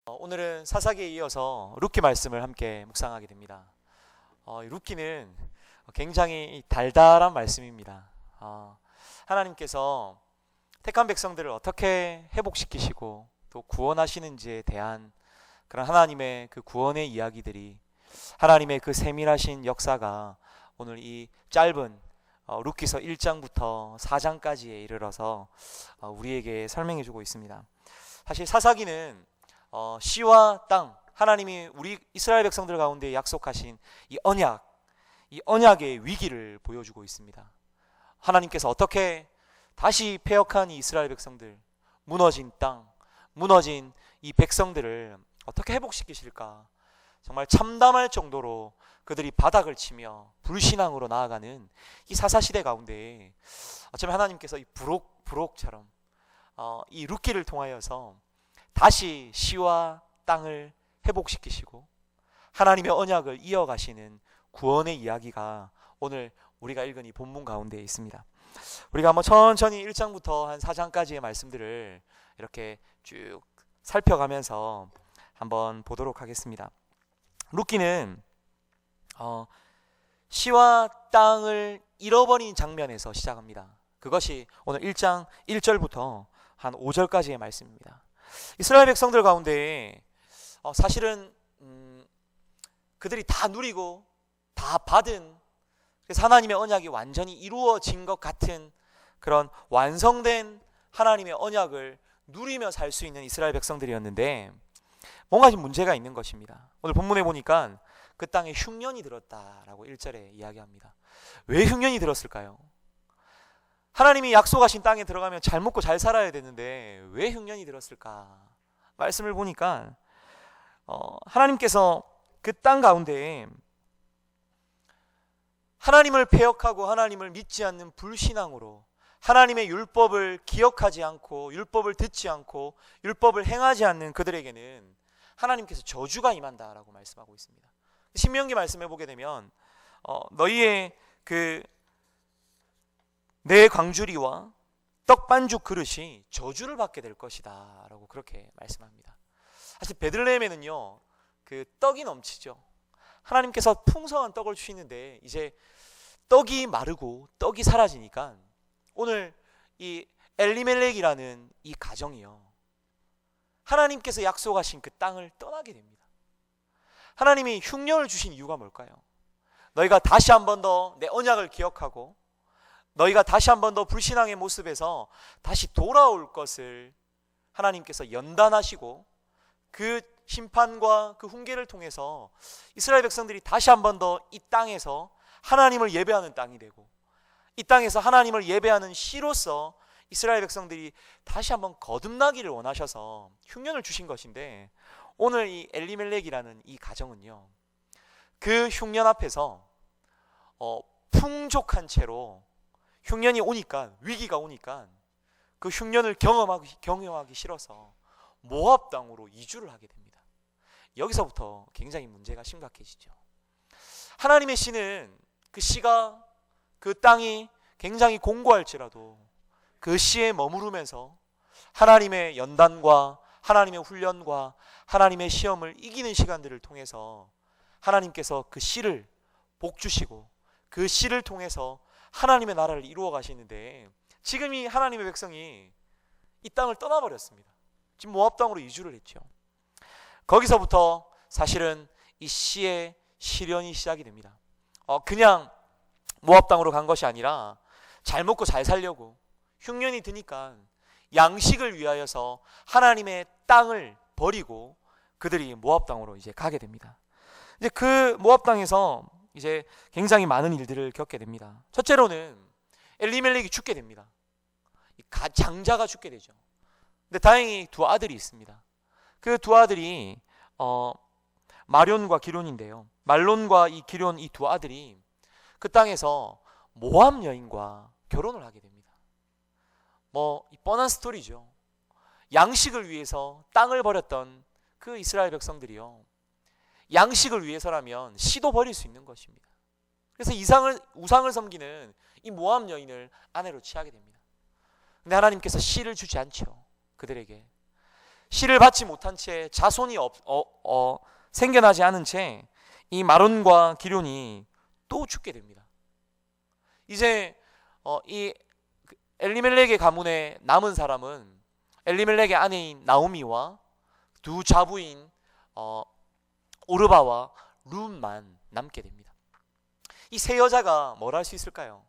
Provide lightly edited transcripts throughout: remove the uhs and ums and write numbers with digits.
오늘은 사사기에 이어서 룻기 말씀을 함께 묵상하게 됩니다. 룻기는 굉장히 달달한 말씀입니다. 하나님께서 택한 백성들을 어떻게 회복시키시고 또 구원하시는지에 대한 그런 하나님의 그 구원의 이야기들이, 하나님의 그 세밀하신 역사가 오늘 이 짧은 룻기서 1장부터 4장까지에 이르러서 우리에게 설명해 주고 있습니다. 사실 사사기는 씨와 땅, 하나님이 우리 이스라엘 백성들 가운데 약속하신 이 언약의 위기를 보여주고 있습니다. 하나님께서 어떻게 다시 패역한 이 이스라엘 백성들, 무너진 땅, 무너진 이 백성들을 어떻게 회복시키실까? 정말 참담할 정도로 그들이 바닥을 치며 불신앙으로 나아가는 이 사사시대 가운데 어쩌면 하나님께서 이 부록처럼 이 룻기를 통하여서 다시 씨와 땅을 회복시키시고 하나님의 언약을 이어가시는 구원의 이야기가 오늘 우리가 읽은 이 본문 가운데 있습니다. 우리가 한번 천천히 1장부터 한 4장까지의 말씀들을 이렇게 쭉 살펴가면서 한번 보도록 하겠습니다. 룻기는 씨와 땅을 잃어버린 장면에서 시작합니다. 그것이 오늘 1장 1절부터 한 5절까지의 말씀입니다. 이스라엘 백성들 가운데 사실은 그들이 다 누리고 다 받은, 그래서 하나님의 언약이 완전히 이루어진 것 같은 그런 완성된 하나님의 언약을 누리며 살 수 있는 이스라엘 백성들이었는데 뭔가 좀 문제가 있는 것입니다. 오늘 본문에 보니까 그 땅에 흉년이 들었다라고 1절에 이야기합니다. 왜 흉년이 들었을까요? 하나님이 약속하신 땅에 들어가면 잘 먹고 잘 살아야 되는데 왜 흉년이 들었을까? 말씀을 보니까 하나님께서 그 땅 가운데 하나님을 패역하고 하나님을 믿지 않는 불신앙으로 하나님의 율법을 기억하지 않고 율법을 듣지 않고 율법을 행하지 않는 그들에게는 하나님께서 저주가 임한다라고 말씀하고 있습니다. 신명기 말씀해 보게 되면 너희의 내 광주리와 떡반죽 그릇이 저주를 받게 될 것이다 라고 그렇게 말씀합니다. 사실 베들레헴에는요 그 떡이 넘치죠. 하나님께서 풍성한 떡을 주시는데 이제 떡이 마르고 떡이 사라지니까 오늘 이 엘리멜렉이라는 이 가정이요, 하나님께서 약속하신 그 땅을 떠나게 됩니다. 하나님이 흉년을 주신 이유가 뭘까요? 너희가 다시 한 번 더 내 언약을 기억하고 너희가 다시 한 번 더 불신앙의 모습에서 다시 돌아올 것을 하나님께서 연단하시고 그 심판과 그 훈계를 통해서 이스라엘 백성들이 다시 한 번 더 이 땅에서 하나님을 예배하는 땅이 되고 이 땅에서 하나님을 예배하는 시로서 이스라엘 백성들이 다시 한번 거듭나기를 원하셔서 흉년을 주신 것인데 오늘 이 엘리멜렉이라는 이 가정은요 그 흉년 앞에서 풍족한 채로 흉년이 오니까, 위기가 오니까 그 흉년을 경험하기 싫어서 모압 땅으로 이주를 하게 됩니다. 여기서부터 굉장히 문제가 심각해지죠. 하나님의 씨는 그 씨가, 그 땅이 굉장히 공고할지라도 그 씨에 머무르면서 하나님의 연단과 하나님의 훈련과 하나님의 시험을 이기는 시간들을 통해서 하나님께서 그 씨를 복주시고 그 씨를 통해서 하나님의 나라를 이루어 가시는데 지금 이 하나님의 백성이 이 땅을 떠나버렸습니다. 지금 모압 땅으로 이주를 했죠. 거기서부터 사실은 이 씨의 시련이 시작이 됩니다. 그냥 모압 땅으로 간 것이 아니라 잘 먹고 잘 살려고 흉년이 드니까 양식을 위하여서 하나님의 땅을 버리고 그들이 모압 땅으로 이제 가게 됩니다. 이제 그 모압 땅에서 이제 굉장히 많은 일들을 겪게 됩니다. 첫째로는 엘리멜렉이 죽게 됩니다. 장자가 죽게 되죠. 근데 다행히 두 아들이 있습니다. 그 두 아들이 마론과 기론인데요. 말론과 이 기론, 이 두 아들이 그 땅에서 모압 여인과 결혼을 하게 됩니다. 뻔한 스토리죠. 양식을 위해서 땅을 버렸던 그 이스라엘 백성들이요, 양식을 위해서라면 씨도 버릴 수 있는 것입니다. 그래서 우상을 섬기는 이 모압 여인을 아내로 취하게 됩니다. 근데 하나님께서 씨를 주지 않죠. 그들에게 씨를 받지 못한 채 자손이 생겨나지 않은 채 이 마론과 기럐이 또 죽게 됩니다. 이제 이 엘리멜렉의 가문에 남은 사람은 엘리멜렉의 아내인 나오미와 두 자부인 오르바와 룻만 남게 됩니다. 이 세 여자가 뭘 할 수 있을까요?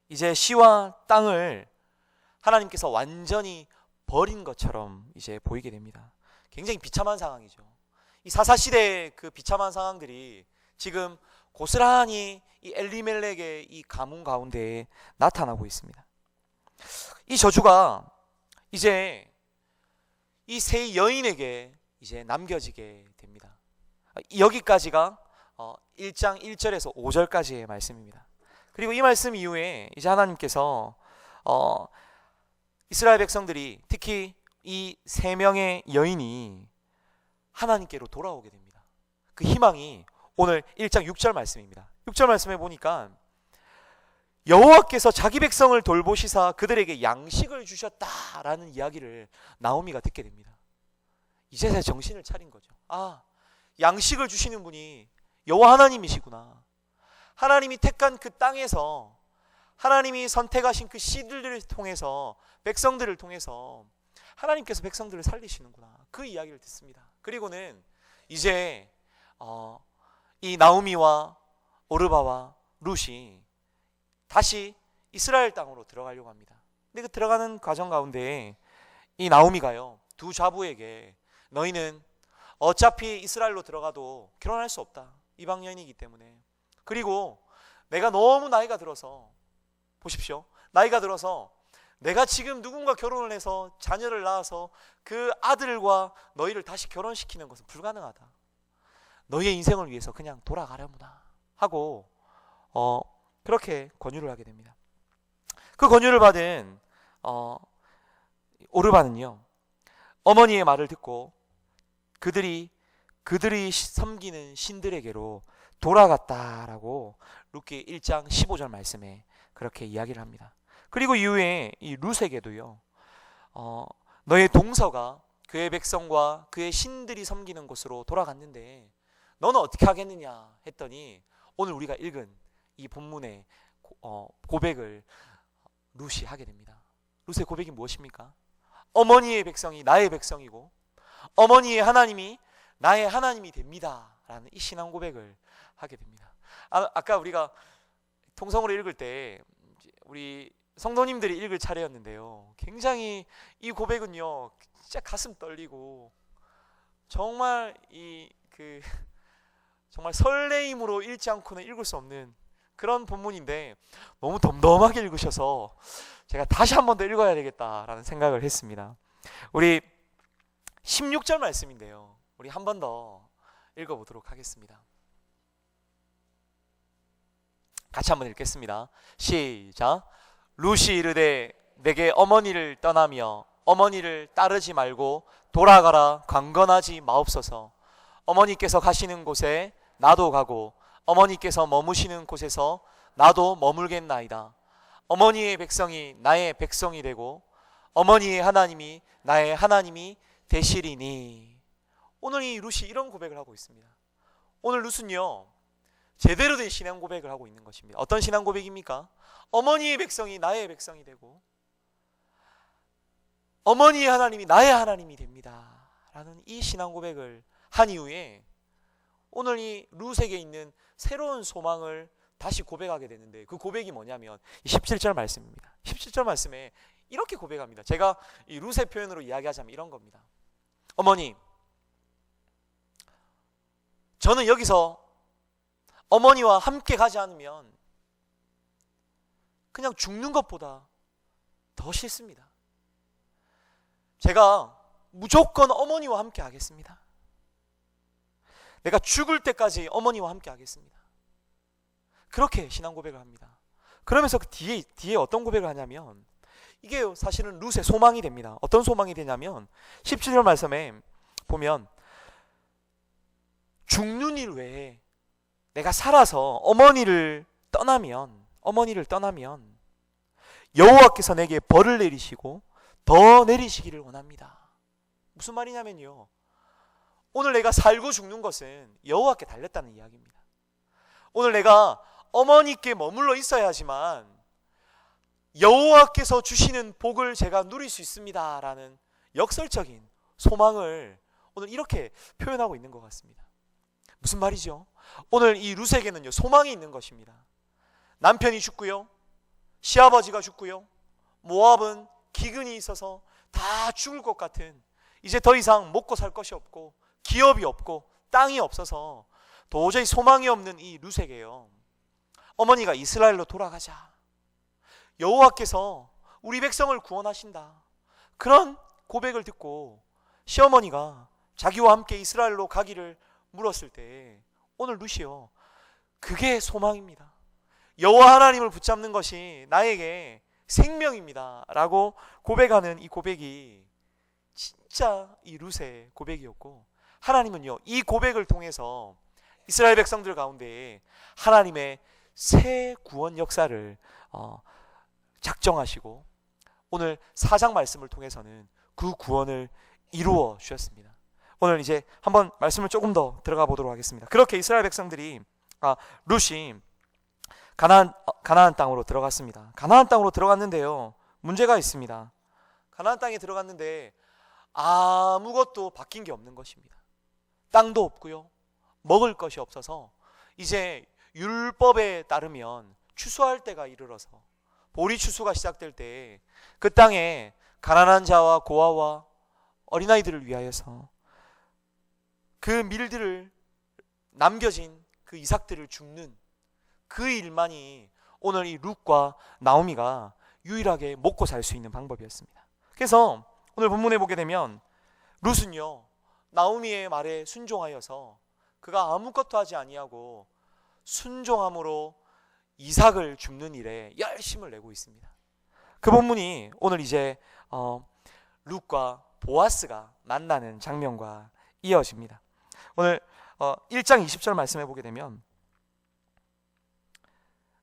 이제 씨와 땅을 하나님께서 완전히 버린 것처럼 이제 보이게 됩니다. 굉장히 비참한 상황이죠. 이 사사시대의 그 비참한 상황들이 지금 고스란히 이 엘리멜렉의 이 가문 가운데에 나타나고 있습니다. 이 저주가 이제 이 세 여인에게 이제 남겨지게 됩니다. 여기까지가 1장 1절에서 5절까지의 말씀입니다. 그리고 이 말씀 이후에 이제 하나님께서 이스라엘 백성들이, 특히 이 세 명의 여인이 하나님께로 돌아오게 됩니다. 그 희망이 오늘 1장 6절 말씀입니다. 6절 말씀에 보니까 여호와께서 자기 백성을 돌보시사 그들에게 양식을 주셨다라는 이야기를 나오미가 듣게 됩니다. 이제서야 정신을 차린 거죠. 아, 양식을 주시는 분이 여호와 하나님이시구나. 하나님이 택한 그 땅에서, 하나님이 선택하신 그 씨들을 통해서, 백성들을 통해서 하나님께서 백성들을 살리시는구나. 그 이야기를 듣습니다. 그리고는 이제 이 나오미와 오르바와 룻이 다시 이스라엘 땅으로 들어가려고 합니다. 근데 그 들어가는 과정 가운데 이 나오미가요, 두 자부에게 너희는 어차피 이스라엘로 들어가도 결혼할 수 없다. 이방 여인이기 때문에. 그리고 내가 너무 나이가 들어서, 보십시오, 나이가 들어서 내가 지금 누군가 결혼을 해서 자녀를 낳아서 그 아들과 너희를 다시 결혼시키는 것은 불가능하다. 너희의 인생을 위해서 그냥 돌아가려무나 하고 그렇게 권유를 하게 됩니다. 그 권유를 받은 오르바는요, 어머니의 말을 듣고 그들이 섬기는 신들에게로 돌아갔다라고 룻기 1장 15절 말씀에 그렇게 이야기를 합니다. 그리고 이후에 이 룻에게도요, 너의 동서가 그의 백성과 그의 신들이 섬기는 곳으로 돌아갔는데 너는 어떻게 하겠느냐 했더니 오늘 우리가 읽은 이 본문의 고백을 룻이 하게 됩니다. 룻의 고백이 무엇입니까? 어머니의 백성이 나의 백성이고 어머니의 하나님이 나의 하나님이 됩니다 라는 이 신앙 고백을 하게 됩니다. 아까 우리가 통성으로 읽을 때 우리 성도님들이 읽을 차례였는데요, 굉장히 이 고백은요 진짜 가슴 떨리고 정말 정말 설레임으로 읽지 않고는 읽을 수 없는 그런 본문인데 너무 덤덤하게 읽으셔서 제가 다시 한 번 더 읽어야 되겠다라는 생각을 했습니다. 우리 16절 말씀인데요, 우리 한 번 더 읽어보도록 하겠습니다. 같이 한번 읽겠습니다. 시작. 룻이 이르되 내게 어머니를 떠나며 어머니를 따르지 말고 돌아가라 강건하지 마옵소서. 어머니께서 가시는 곳에 나도 가고 어머니께서 머무시는 곳에서 나도 머물겠나이다. 어머니의 백성이 나의 백성이 되고 어머니의 하나님이 나의 하나님이 되시리니. 오늘 이 룻이 이런 고백을 하고 있습니다. 오늘 룻은요 제대로 된 신앙 고백을 하고 있는 것입니다. 어떤 신앙 고백입니까? 어머니의 백성이 나의 백성이 되고 어머니의 하나님이 나의 하나님이 됩니다 라는 이 신앙 고백을 한 이후에 오늘 이 룻에게 있는 새로운 소망을 다시 고백하게 되는데, 그 고백이 뭐냐면 17절 말씀입니다. 17절 말씀에 이렇게 고백합니다. 제가 이 룻의 표현으로 이야기하자면 이런 겁니다. 어머니, 저는 여기서 어머니와 함께 가지 않으면 그냥 죽는 것보다 더 싫습니다. 제가 무조건 어머니와 함께 하겠습니다. 내가 죽을 때까지 어머니와 함께 하겠습니다. 그렇게 신앙 고백을 합니다. 그러면서 그 뒤에 어떤 고백을 하냐면, 이게 사실은 룻의 소망이 됩니다. 어떤 소망이 되냐면 17절 말씀에 보면 죽는 일 외에 내가 살아서 어머니를 떠나면 여호와께서 내게 벌을 내리시고 더 내리시기를 원합니다 무슨 말이냐면요, 오늘 내가 살고 죽는 것은 여호와께 달렸다는 이야기입니다. 오늘 내가 어머니께 머물러 있어야 하지만 여호와께서 주시는 복을 제가 누릴 수 있습니다 라는 역설적인 소망을 오늘 이렇게 표현하고 있는 것 같습니다. 무슨 말이죠? 오늘 이 룻에게는요, 소망이 있는 것입니다. 남편이 죽고요, 시아버지가 죽고요, 모압은 기근이 있어서 다 죽을 것 같은, 이제 더 이상 먹고 살 것이 없고 기업이 없고 땅이 없어서 도저히 소망이 없는 이 룻에게요, 어머니가 이스라엘로 돌아가자, 여호와께서 우리 백성을 구원하신다, 그런 고백을 듣고 시어머니가 자기와 함께 이스라엘로 가기를 물었을 때 오늘 룻이요, 그게 소망입니다. 여호와 하나님을 붙잡는 것이 나에게 생명입니다 라고 고백하는 이 고백이 진짜 이 룻의 고백이었고, 하나님은요, 이 고백을 통해서 이스라엘 백성들 가운데 하나님의 새 구원 역사를 작정하시고 오늘 4장 말씀을 통해서는 그 구원을 이루어 주셨습니다. 오늘 이제 한번 말씀을 조금 더 들어가 보도록 하겠습니다. 그렇게 이스라엘 백성들이 룻이 가나안 땅으로 들어갔습니다. 가나안 땅으로 들어갔는데요, 문제가 있습니다. 가나안 땅에 들어갔는데 아무것도 바뀐 게 없는 것입니다. 땅도 없고요, 먹을 것이 없어서 이제 율법에 따르면 추수할 때가 이르러서 보리 추수가 시작될 때 그 땅에 가난한 자와 고아와 어린아이들을 위하여서 그 밀들을, 남겨진 그 이삭들을 줍는 그 일만이 오늘 이 룻과 나오미가 유일하게 먹고 살 수 있는 방법이었습니다. 그래서 오늘 본문에 보게 되면 룻은요, 나오미의 말에 순종하여서 그가 아무것도 하지 아니하고 순종함으로 이삭을 줍는 일에 열심을 내고 있습니다. 그 본문이 오늘 이제 룻과 보아스가 만나는 장면과 이어집니다. 오늘 1장 20절 말씀해 보게 되면,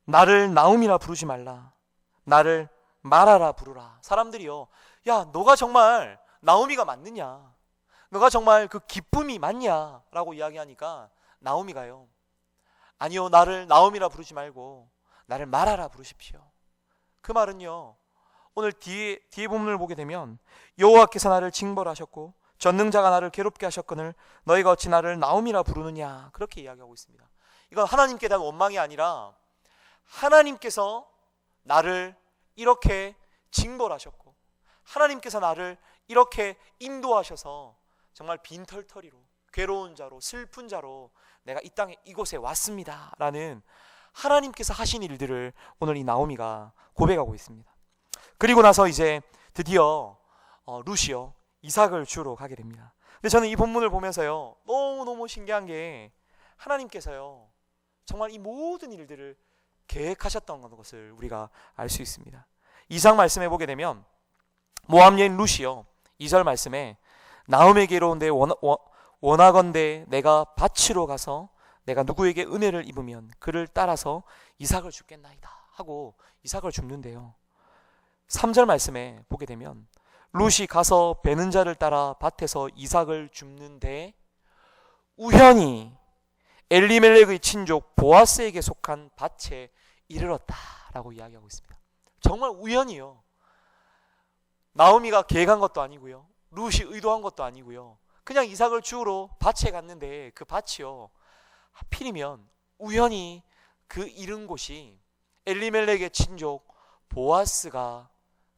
나를 나오미라 부르지 말라, 나를 마라라 부르라. 사람들이요, 야, 너가 정말 나오미가 맞느냐, 너가 정말 그 기쁨이 맞냐 라고 이야기하니까 나오미가요, 아니요, 나를 나오미라 부르지 말고 나를 마라라 부르십시오. 그 말은요, 오늘 뒤에 본문을 보게 되면 여호와께서 나를 징벌하셨고 전능자가 나를 괴롭게 하셨거늘 너희가 어찌 나를 나오미라 부르느냐, 그렇게 이야기하고 있습니다. 이건 하나님께 대한 원망이 아니라 하나님께서 나를 이렇게 징벌하셨고 하나님께서 나를 이렇게 인도하셔서 정말 빈털터리로, 괴로운 자로, 슬픈 자로 내가 이 땅에 이곳에 왔습니다 라는 하나님께서 하신 일들을 오늘 이 나오미가 고백하고 있습니다. 그리고 나서 이제 드디어 룻이요, 이삭을 주러 가게 됩니다. 근데 저는 이 본문을 보면서요, 너무너무 신기한 게 하나님께서요, 정말 이 모든 일들을 계획하셨던 것을 우리가 알 수 있습니다. 2장 말씀해 보게 되면 모압 여인 룻이요, 2절 말씀에 나오미에게로 온데 원하건대 내가 밭으로 가서 내가 누구에게 은혜를 입으면 그를 따라서 이삭을 줍겠나이다 하고 이삭을 줍는데요, 3절 말씀에 보게 되면 룻이 가서 베는 자를 따라 밭에서 이삭을 줍는데 우연히 엘리멜렉의 친족 보아스에게 속한 밭에 이르렀다라고 이야기하고 있습니다. 정말 우연이요, 나오미가 계획한 것도 아니고요, 룻이 의도한 것도 아니고요, 그냥 이삭을 주우러 밭에 갔는데 그 밭이요, 하필이면 우연히 그 이른 곳이 엘리멜렉의 친족 보아스가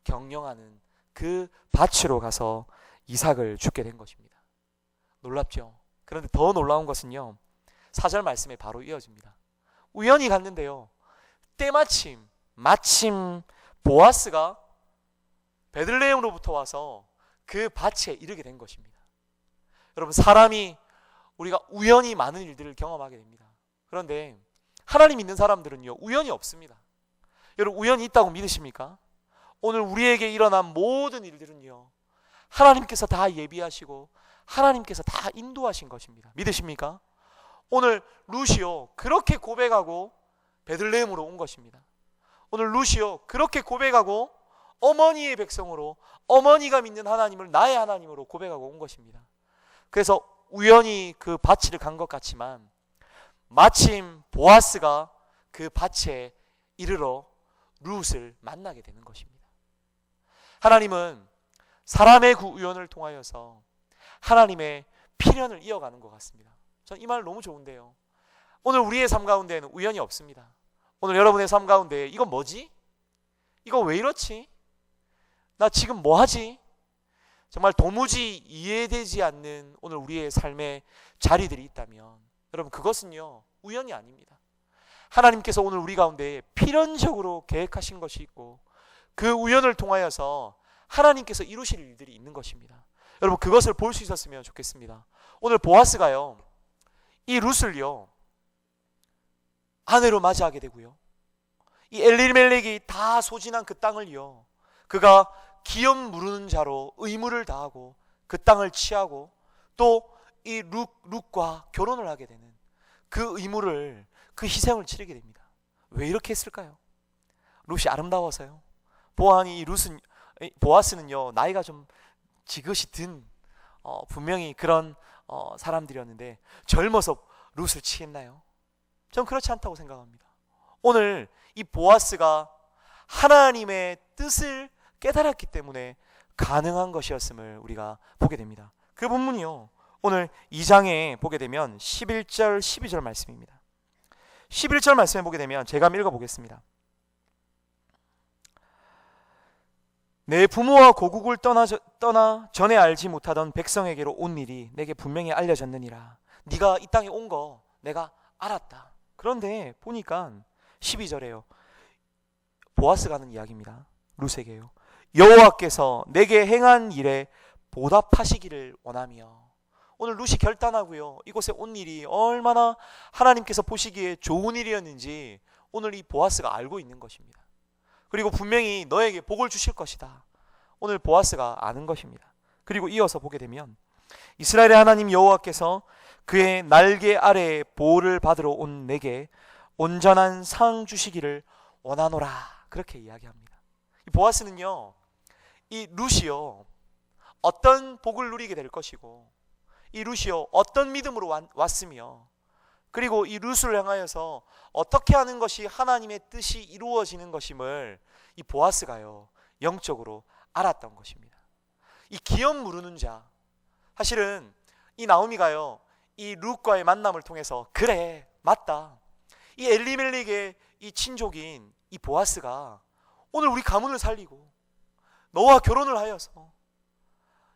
경영하는 그 밭으로 가서 이삭을 줍게 된 것입니다. 놀랍죠? 그런데 더 놀라운 것은요, 4절 말씀에 바로 이어집니다. 우연히 갔는데요, 때마침 마침 보아스가 베들레헴으로부터 와서 그 밭에 이르게 된 것입니다. 여러분, 사람이 우리가 우연히 많은 일들을 경험하게 됩니다. 그런데 하나님 믿는 사람들은요, 우연이 없습니다. 여러분, 우연이 있다고 믿으십니까? 오늘 우리에게 일어난 모든 일들은요, 하나님께서 다 예비하시고 하나님께서 다 인도하신 것입니다. 믿으십니까? 오늘 룻이요, 그렇게 고백하고 베들레헴으로 온 것입니다. 오늘 룻이요, 그렇게 고백하고 어머니의 백성으로 어머니가 믿는 하나님을 나의 하나님으로 고백하고 온 것입니다. 그래서 우연히 그 밭을 간 것 같지만 마침 보아스가 그 밭에 이르러 룻을 만나게 되는 것입니다. 하나님은 사람의 그 우연을 통하여서 하나님의 필연을 이어가는 것 같습니다. 전 이 말 너무 좋은데요. 오늘 우리의 삶 가운데에는 우연이 없습니다. 오늘 여러분의 삶 가운데 이건 뭐지? 이거 왜 이렇지? 나 지금 뭐 하지? 정말 도무지 이해되지 않는 오늘 우리의 삶의 자리들이 있다면 여러분 그것은요 우연이 아닙니다. 하나님께서 오늘 우리 가운데 필연적으로 계획하신 것이 있고 그 우연을 통하여서 하나님께서 이루실 일들이 있는 것입니다. 여러분 그것을 볼 수 있었으면 좋겠습니다. 오늘 보아스가요 이 룻을요 아내로 맞이하게 되고요, 이 엘리멜렉이 다 소진한 그 땅을요 그가 기업 무르는 자로 의무를 다하고 그 땅을 취하고 또 이 룻과 결혼을 하게 되는 그 의무를, 그 희생을 치르게 됩니다. 왜 이렇게 했을까요? 룻이 아름다워서요? 보아스는요 나이가 좀 지긋이 든 분명히 그런 사람들이었는데 젊어서 룻을 취했나요? 전 그렇지 않다고 생각합니다. 오늘 이 보아스가 하나님의 뜻을 깨달았기 때문에 가능한 것이었음을 우리가 보게 됩니다. 그 본문이요 오늘 2장에 보게 되면 11절 12절 말씀입니다. 11절 말씀에 보게 되면 제가 한번 읽어보겠습니다. 내 부모와 고국을 떠나 전에 알지 못하던 백성에게로 온 일이 내게 분명히 알려졌느니라. 네가 이 땅에 온 거 내가 알았다. 그런데 보니까 12절에요 보아스가 하는 이야기입니다. 룻에게요 여호와께서 내게 행한 일에 보답하시기를 원하며. 오늘 룻이 결단하고요 이곳에 온 일이 얼마나 하나님께서 보시기에 좋은 일이었는지 오늘 이 보아스가 알고 있는 것입니다. 그리고 분명히 너에게 복을 주실 것이다. 오늘 보아스가 아는 것입니다. 그리고 이어서 보게 되면 이스라엘의 하나님 여호와께서 그의 날개 아래에 보호를 받으러 온 내게 온전한 상 주시기를 원하노라. 그렇게 이야기합니다. 이 보아스는요 이 룻이요 어떤 복을 누리게 될 것이고 이 룻이요 어떤 믿음으로 왔으며 그리고 이 룻을 향하여서 어떻게 하는 것이 하나님의 뜻이 이루어지는 것임을 이 보아스가요 영적으로 알았던 것입니다. 이 기업 무르는 자, 사실은 이 나오미가요 이 룻과의 만남을 통해서 그래 맞다 이 엘리멜렉의 이 친족인 이 보아스가 오늘 우리 가문을 살리고 너와 결혼을 하여서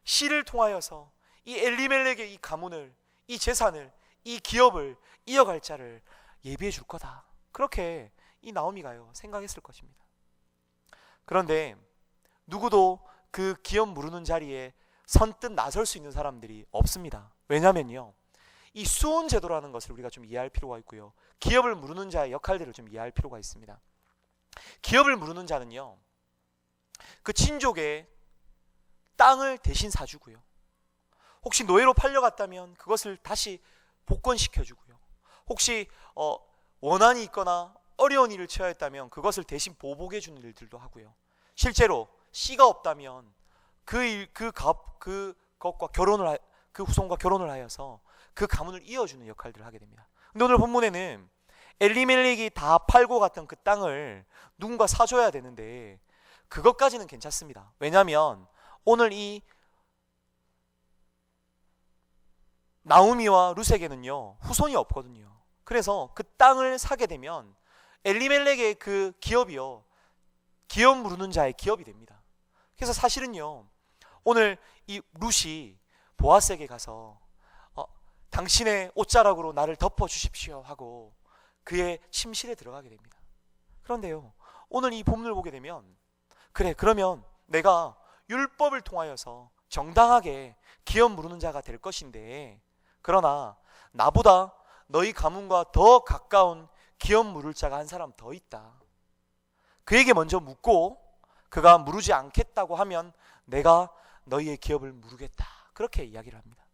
씨를 통하여서 이 엘리멜렉의 이 가문을, 이 재산을, 이 기업을 이어갈 자를 예비해 줄 거다. 그렇게 이 나오미가요 생각했을 것입니다. 그런데 누구도 그 기업 무르는 자리에 선뜻 나설 수 있는 사람들이 없습니다. 왜냐면요 이 수혼 제도라는 것을 우리가 좀 이해할 필요가 있고요 기업을 무르는 자의 역할들을 좀 이해할 필요가 있습니다. 기업을 무르는 자는요 그 친족의 땅을 대신 사주고요 혹시 노예로 팔려갔다면 그것을 다시 복권시켜주고요 혹시 원한이 있거나 어려운 일을 처했다면 그것을 대신 보복해 주는 일들도 하고요 실제로 씨가 없다면 그것과 결혼을 그 후손과 결혼을 하여서 그 가문을 이어주는 역할들을 하게 됩니다. 근데 오늘 본문에는 엘리멜렉이 다 팔고 갔던 그 땅을 누군가 사줘야 되는데 그것까지는 괜찮습니다. 왜냐하면 오늘 이 나오미와 룻에게는요 후손이 없거든요. 그래서 그 땅을 사게 되면 엘리멜렉의 그 기업이요 기업 무르는 자의 기업이 됩니다. 그래서 사실은요 오늘 이 룻이 보아스에게 가서 당신의 옷자락으로 나를 덮어주십시오 하고 그의 침실에 들어가게 됩니다. 그런데요 오늘 이 본문을 보게 되면 그래 그러면 내가 율법을 통하여서 정당하게 기업 무르는 자가 될 것인데 그러나 나보다 너희 가문과 더 가까운 기업 무를 자가 한 사람 더 있다. 그에게 먼저 묻고 그가 무르지 않겠다고 하면 내가 너희의 기업을 무르겠다. 그렇게 이야기를 합니다.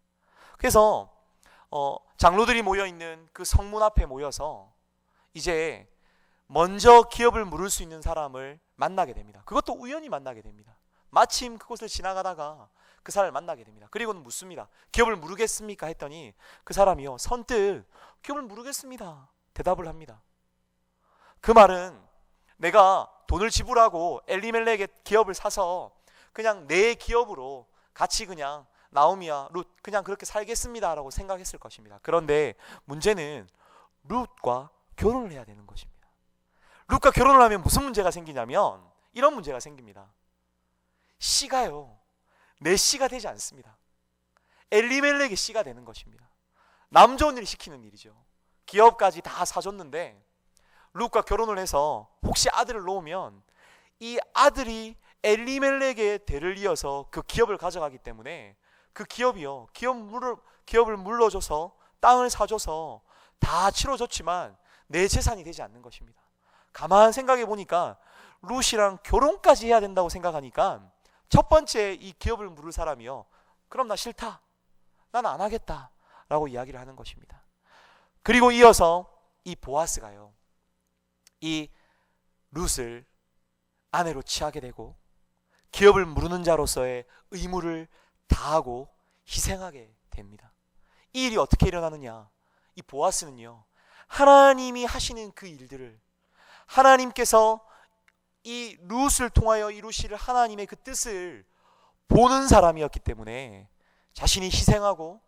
그래서 장로들이 모여있는 그 성문 앞에 모여서 이제 먼저 기업을 물을 수 있는 사람을 만나게 됩니다. 그것도 우연히 만나게 됩니다. 마침 그곳을 지나가다가 그 사람을 만나게 됩니다. 그리고는 묻습니다. 기업을 물으겠습니까? 했더니 그 사람이요, 선뜻 기업을 물으겠습니다 대답을 합니다. 그 말은 내가 돈을 지불하고 엘리멜렉의 기업을 사서 그냥 내 기업으로 같이 그냥 나오미와 룻 그냥 그렇게 살겠습니다 라고 생각했을 것입니다. 그런데 문제는 룻과 결혼을 해야 되는 것입니다. 룻과 결혼을 하면 무슨 문제가 생기냐면 이런 문제가 생깁니다. 씨가요, 내 씨가 되지 않습니다. 엘리멜렉의 씨가 되는 것입니다. 남 좋은 일 시키는 일이죠. 기업까지 다 사줬는데 룻과 결혼을 해서 혹시 아들을 놓으면 이 아들이 엘리멜렉의 대를 이어서 그 기업을 가져가기 때문에 그 기업이요, 기업을 물러줘서 땅을 사줘서 다 치러줬지만 내 재산이 되지 않는 것입니다. 가만 생각해 보니까 룻이랑 결혼까지 해야 된다고 생각하니까 첫 번째 이 기업을 물을 사람이요, 그럼 나 싫다, 난 안 하겠다 라고 이야기를 하는 것입니다. 그리고 이어서 이 보아스가요, 이 룻을 아내로 취하게 되고 기업을 물는 자로서의 의무를 다하고 희생하게 됩니다. 이 일이 어떻게 일어나느냐, 이 보아스는요, 하나님이 하시는 그 일들을, 하나님께서 이 룻을 통하여 이루실 하나님의 그 뜻을 보는 사람이었기 때문에 자신이 희생하고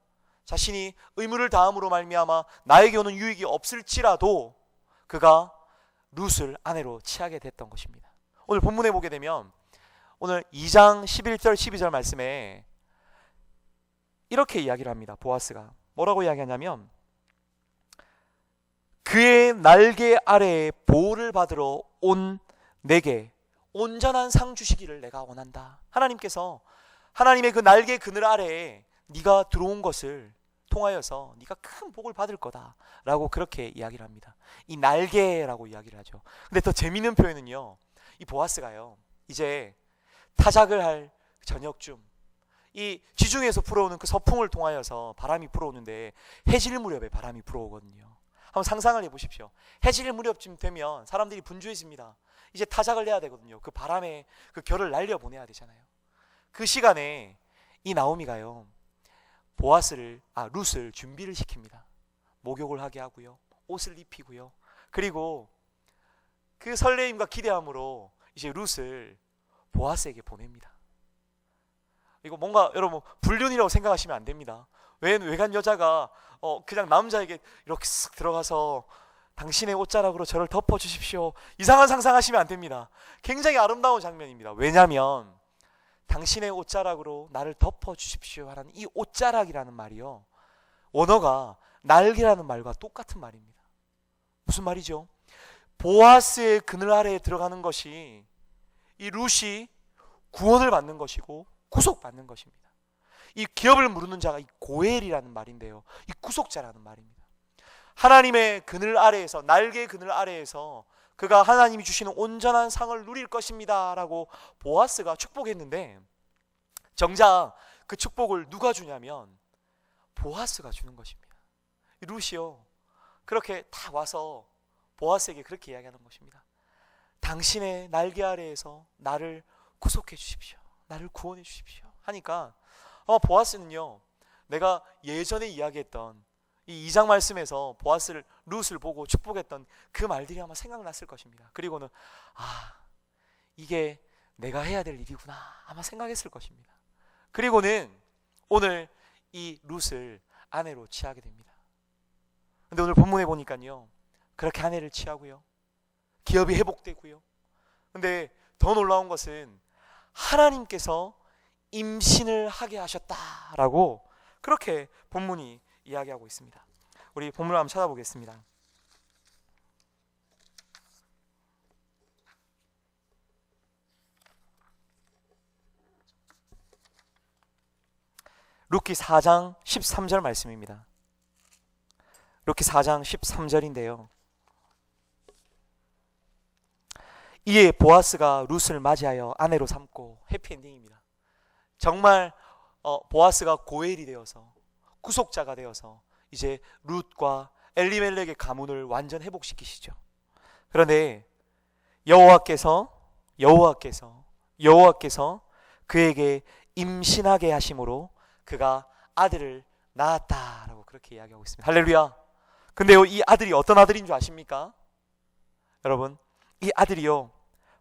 자신이 의무를 다함으로 말미암아 나에게 오는 유익이 없을지라도 그가 룻을 아내로 취하게 됐던 것입니다. 오늘 본문에 보게 되면 오늘 2장 11절 12절 말씀에 이렇게 이야기를 합니다. 보아스가 뭐라고 이야기하냐면, 그의 날개 아래에 보호를 받으러 온 내게 온전한 상 주시기를 내가 원한다. 하나님께서 하나님의 그 날개 그늘 아래에 네가 들어온 것을 통하여서 네가 큰 복을 받을 거다 라고 그렇게 이야기를 합니다. 이 날개라고 이야기를 하죠. 근데 더 재미있는 표현은요, 이 보아스가요, 이제 타작을 할 저녁쯤 이 지중해에서 불어오는 그 서풍을 통하여서 바람이 불어오는데 해질 무렵에 바람이 불어오거든요. 한번 상상을 해보십시오. 해질 무렵쯤 되면 사람들이 분주해집니다. 이제 타작을 해야 되거든요. 그 바람에 그 결을 날려보내야 되잖아요. 그 시간에 이 나오미가요, 룻을 준비를 시킵니다. 목욕을 하게 하고요, 옷을 입히고요, 그리고 그 설레임과 기대함으로 이제 룻을 보아스에게 보냅니다. 이거 뭔가 여러분 불륜이라고 생각하시면 안 됩니다. 외간 여자가 그냥 남자에게 이렇게 쓱 들어가서 당신의 옷자락으로 저를 덮어주십시오, 이상한 상상하시면 안 됩니다. 굉장히 아름다운 장면입니다. 왜냐하면 당신의 옷자락으로 나를 덮어주십시오 하는 이 옷자락이라는 말이요, 원어가 날개라는 말과 똑같은 말입니다. 무슨 말이죠? 보아스의 그늘 아래에 들어가는 것이 이 룻이 구원을 받는 것이고 구속받는 것입니다. 이 기업을 무르는 자가 이 고엘이라는 말인데요, 이 구속자라는 말입니다. 하나님의 그늘 아래에서, 날개 그늘 아래에서 그가 하나님이 주시는 온전한 상을 누릴 것입니다 라고 보아스가 축복했는데, 정작 그 축복을 누가 주냐면 보아스가 주는 것입니다. 룻이요, 그렇게 다 와서 보아스에게 그렇게 이야기하는 것입니다. 당신의 날개 아래에서 나를 구속해 주십시오, 나를 구원해 주십시오 하니까 보아스는요, 내가 예전에 이야기했던 이 2장 말씀에서 룻을 보고 축복했던 그 말들이 아마 생각났을 것입니다. 그리고는 이게 내가 해야 될 일이구나 아마 생각했을 것입니다. 그리고는 오늘 이 룻을 아내로 취하게 됩니다. 근데 오늘 본문에 보니까요, 그렇게 아내를 취하고요, 기업이 회복되고요, 근데 더 놀라운 것은 하나님께서 임신을 하게 하셨다라고 그렇게 본문이 이야기하고 있습니다. 우리 본문을 한번 찾아보겠습니다. 룻기 4장 13절 말씀입니다. 룻기 4장 13절인데요, 이에 보아스가 룻을 맞이하여 아내로 삼고, 해피엔딩입니다. 정말 보아스가 고엘이 되어서 구속자가 되어서 이제 룻과 엘리멜렉의 가문을 완전 회복시키시죠. 그런데 여호와께서 그에게 임신하게 하심으로 그가 아들을 낳았다라고 그렇게 이야기하고 있습니다. 할렐루야. 근데요, 이 아들이 어떤 아들인 줄 아십니까? 여러분, 이 아들이요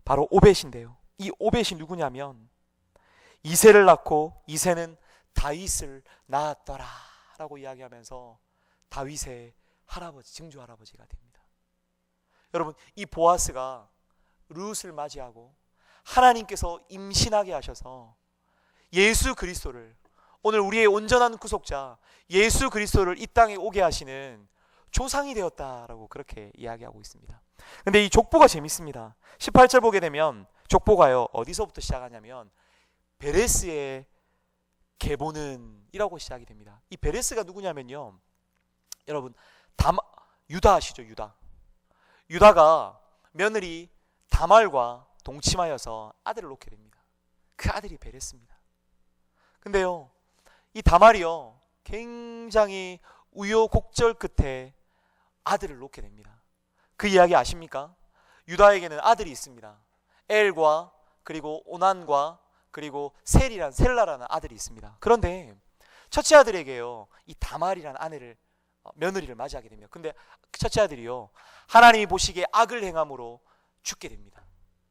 바로 오벳인데요, 이 오벳이 누구냐면 이새를 낳고 이새는 다윗을 낳았더라 라고 이야기하면서 다윗의 할아버지, 증조 할아버지가 됩니다. 여러분, 이 보아스가 룻을 맞이하고 하나님께서 임신하게 하셔서 예수 그리스도를, 오늘 우리의 온전한 구속자 예수 그리스도를 이 땅에 오게 하시는 조상이 되었다라고 그렇게 이야기하고 있습니다. 근데 이 족보가 재밌습니다. 18절 보게 되면 족보가요 어디서부터 시작하냐면 베레스의 계보는 이라고 시작이 됩니다. 이 베레스가 누구냐면요, 여러분 유다 아시죠? 유다가 며느리 다말과 동침하여서 아들을 놓게 됩니다. 그 아들이 베레스입니다. 근데요, 이 다말이요 굉장히 우여곡절 끝에 아들을 놓게 됩니다. 그 이야기 아십니까? 유다에게는 아들이 있습니다. 엘과 그리고 오난과 그리고 셀라라는 아들이 있습니다. 그런데 첫째 아들에게요 이 다말이라는 며느리를 맞이하게 됩니다. 근데 첫째 아들이요 하나님이 보시기에 악을 행함으로 죽게 됩니다.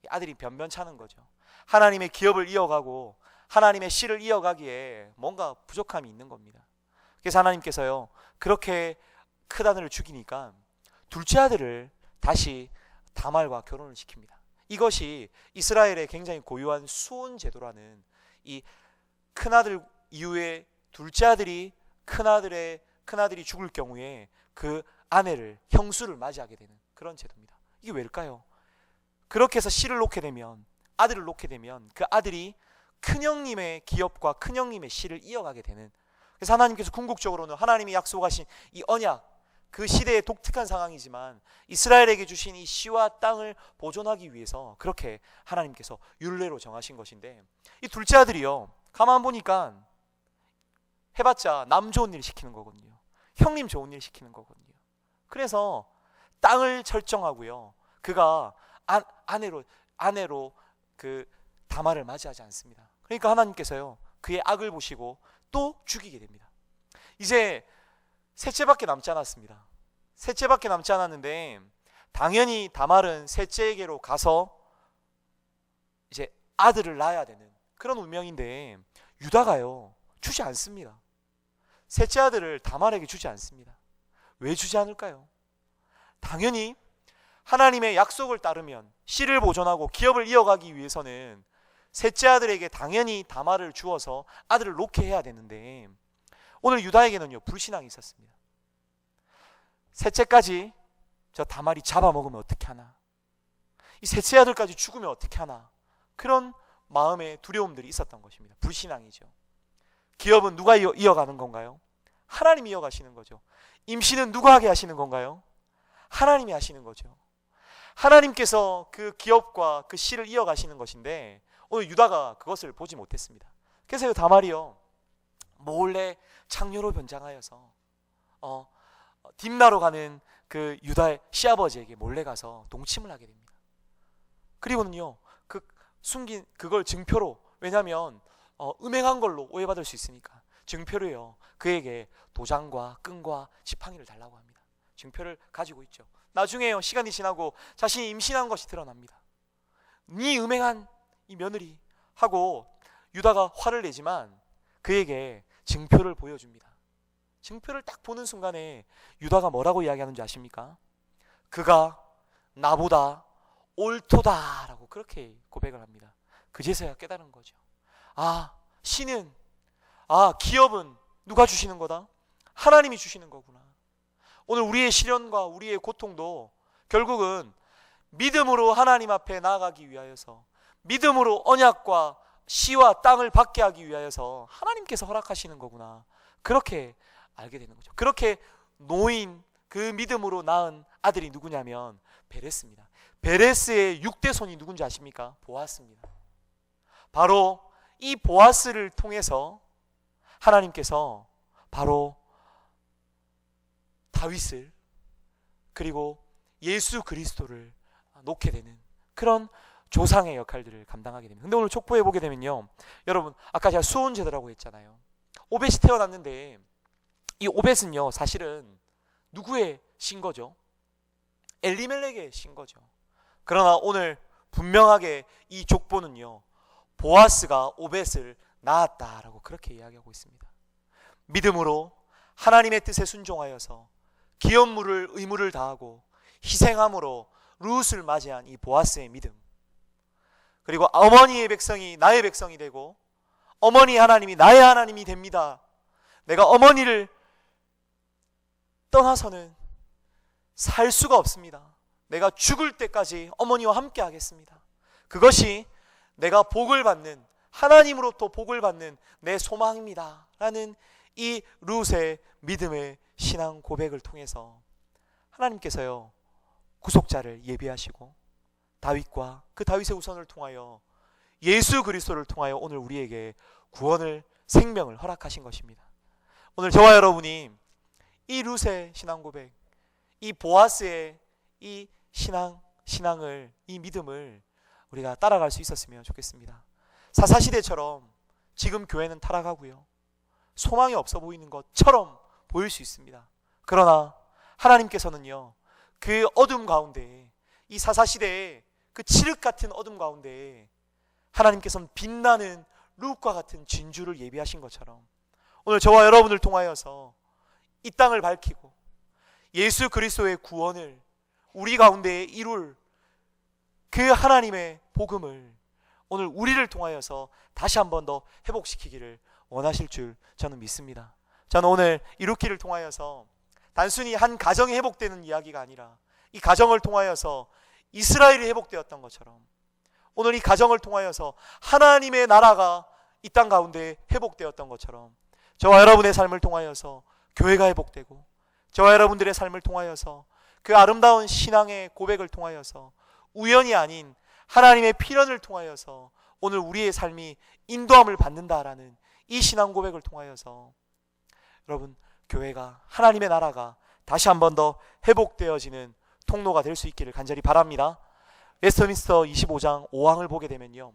아들이 변변찮은 거죠. 하나님의 기업을 이어가고 하나님의 씨를 이어가기에 뭔가 부족함이 있는 겁니다. 그래서 하나님께서요 그렇게 큰 아들을 죽이니까 둘째 아들을 다시 다말과 결혼을 시킵니다. 이것이 이스라엘의 굉장히 고유한 수혼 제도라는, 이 큰아들 이후에 둘째 아들이 큰아들이 죽을 경우에 그 아내를, 형수를 맞이하게 되는 그런 제도입니다. 이게 왜일까요? 그렇게 해서 씨를 놓게 되면, 아들을 놓게 되면 그 아들이 큰형님의 기업과 큰형님의 씨를 이어가게 되는, 그래서 하나님께서 궁극적으로는 하나님이 약속하신 이 언약, 그 시대의 독특한 상황이지만 이스라엘에게 주신 이 씨와 땅을 보존하기 위해서 그렇게 하나님께서 율례로 정하신 것인데, 이 둘째 아들이요 가만 보니까 해봤자 남 좋은 일 시키는 거거든요. 형님 좋은 일 시키는 거거든요. 그래서 땅을 설정하고요 그가 아내로 그 다말을 맞이하지 않습니다. 그러니까 하나님께서요 그의 악을 보시고 또 죽이게 됩니다. 이제 셋째밖에 남지 않았습니다. 셋째밖에 남지 않았는데 당연히 다말은 셋째에게로 가서 이제 아들을 낳아야 되는 그런 운명인데 유다가요 주지 않습니다. 셋째 아들을 다말에게 주지 않습니다. 왜 주지 않을까요? 당연히 하나님의 약속을 따르면 씨를 보존하고 기업을 이어가기 위해서는 셋째 아들에게 당연히 다말을 주어서 아들을 놓게 해야 되는데, 오늘 유다에게는요 불신앙이 있었습니다. 셋째까지 저 다말이 잡아먹으면 어떻게 하나, 이 셋째 아들까지 죽으면 어떻게 하나, 그런 마음의 두려움들이 있었던 것입니다. 불신앙이죠. 기업은 누가 이어가는 건가요? 하나님이 이어가시는 거죠. 임신은 누가 하게 하시는 건가요? 하나님이 하시는 거죠. 하나님께서 그 기업과 그 씨를 이어가시는 것인데 오늘 유다가 그것을 보지 못했습니다. 그래서 다말이요 몰래 창녀로 변장하여서 딥나로 가는 그 유다의 시아버지에게 몰래 가서 동침을 하게 됩니다. 그리고는요 그 숨긴 그걸 증표로, 왜냐하면 음행한 걸로 오해받을 수 있으니까 증표로요 그에게 도장과 끈과 지팡이를 달라고 합니다. 증표를 가지고 있죠. 나중에요 시간이 지나고 자신이 임신한 것이 드러납니다. 네 음행한 이 며느리 하고 유다가 화를 내지만 그에게 증표를 보여줍니다. 증표를 딱 보는 순간에 유다가 뭐라고 이야기하는지 아십니까? 그가 나보다 옳도다 라고 그렇게 고백을 합니다. 그제서야 깨달은 거죠. 기업은 누가 주시는 거다? 하나님이 주시는 거구나. 오늘 우리의 시련과 우리의 고통도 결국은 믿음으로 하나님 앞에 나아가기 위하여서, 믿음으로 언약과 씨와 땅을 받게 하기 위하여서 하나님께서 허락하시는 거구나, 그렇게 알게 되는 거죠. 그렇게 놓인 그 믿음으로 낳은 아들이 누구냐면 베레스입니다. 베레스의 6대 손이 누군지 아십니까? 보아스입니다. 바로 이 보아스를 통해서 하나님께서 바로 다윗을, 그리고 예수 그리스도를 놓게 되는 그런 조상의 역할들을 감당하게 됩니다. 근데 오늘 족보에 보게 되면요, 여러분 아까 제가 수혼 제도라고 했잖아요. 오벳이 태어났는데 이 오벳은요 사실은 누구의 신거죠? 엘리멜렉의 신거죠. 그러나 오늘 분명하게 이 족보는요, 보아스가 오벳을 낳았다라고 그렇게 이야기하고 있습니다. 믿음으로 하나님의 뜻에 순종하여서 기업물을 의무를 다하고 희생함으로 룻을 맞이한 이 보아스의 믿음, 그리고 어머니의 백성이 나의 백성이 되고 어머니 하나님이 나의 하나님이 됩니다. 내가 어머니를 떠나서는 살 수가 없습니다. 내가 죽을 때까지 어머니와 함께 하겠습니다. 그것이 내가 복을 받는, 하나님으로부터 복을 받는 내 소망입니다 라는 이 룻의 믿음의 신앙 고백을 통해서 하나님께서요 구속자를 예비하시고 다윗과 그 다윗의 후손을 통하여 예수 그리스도를 통하여 오늘 우리에게 구원을, 생명을 허락하신 것입니다. 오늘 저와 여러분이 이 룻의 신앙 고백, 이 보아스의 이 신앙을, 이 믿음을 우리가 따라갈 수 있었으면 좋겠습니다. 사사시대처럼 지금 교회는 타락하고요, 소망이 없어 보이는 것처럼 보일 수 있습니다. 그러나 하나님께서는요 그 어둠 가운데, 이 사사시대의 그 칠흑 같은 어둠 가운데 하나님께서는 빛나는 룻과 같은 진주를 예비하신 것처럼 오늘 저와 여러분을 통하여서 이 땅을 밝히고 예수 그리스도의 구원을 우리 가운데 이룰 그 하나님의 복음을 오늘 우리를 통하여서 다시 한 번 더 회복시키기를 원하실 줄 저는 믿습니다. 저는 오늘 이 룻기를 통하여서 단순히 한 가정이 회복되는 이야기가 아니라 이 가정을 통하여서 이스라엘이 회복되었던 것처럼 오늘 이 가정을 통하여서 하나님의 나라가 이 땅 가운데 회복되었던 것처럼 저와 여러분의 삶을 통하여서 교회가 회복되고 저와 여러분들의 삶을 통하여서 그 아름다운 신앙의 고백을 통하여서 우연이 아닌 하나님의 필연을 통하여서 오늘 우리의 삶이 인도함을 받는다라는 이 신앙 고백을 통하여서 여러분 교회가, 하나님의 나라가 다시 한 번 더 회복되어지는 통로가 될 수 있기를 간절히 바랍니다. 웨스트민스터 25장 5항을 보게 되면요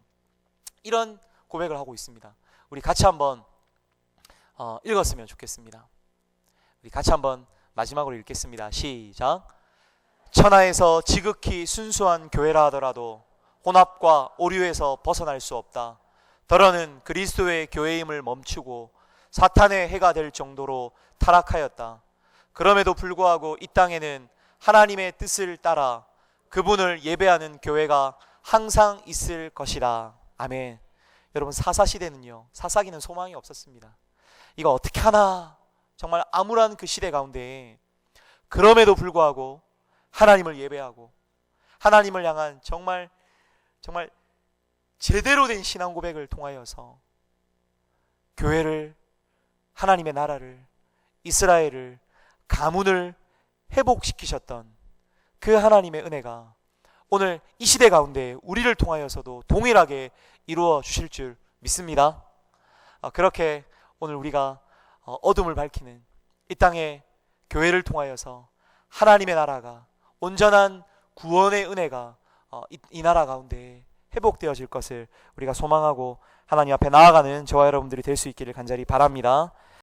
이런 고백을 하고 있습니다. 우리 같이 한번 읽었으면 좋겠습니다. 우리 같이 한번 마지막으로 읽겠습니다. 시작. 천하에서 지극히 순수한 교회라 하더라도 혼합과 오류에서 벗어날 수 없다. 더러는 그리스도의 교회임을 멈추고 사탄의 해가 될 정도로 타락하였다. 그럼에도 불구하고 이 땅에는 하나님의 뜻을 따라 그분을 예배하는 교회가 항상 있을 것이다. 아멘. 여러분 사사시대는요 사사기는 소망이 없었습니다. 이거 어떻게 하나 정말 암울한 그 시대 가운데 그럼에도 불구하고 하나님을 예배하고 하나님을 향한 정말 제대로 된 신앙 고백을 통하여서 교회를, 하나님의 나라를, 이스라엘을, 가문을 회복시키셨던 그 하나님의 은혜가 오늘 이 시대 가운데 우리를 통하여서도 동일하게 이루어 주실 줄 믿습니다. 그렇게 오늘 우리가 어둠을 밝히는 이 땅의 교회를 통하여서 하나님의 나라가, 온전한 구원의 은혜가 이 나라 가운데 회복되어질 것을 우리가 소망하고 하나님 앞에 나아가는 저와 여러분들이 될 수 있기를 간절히 바랍니다.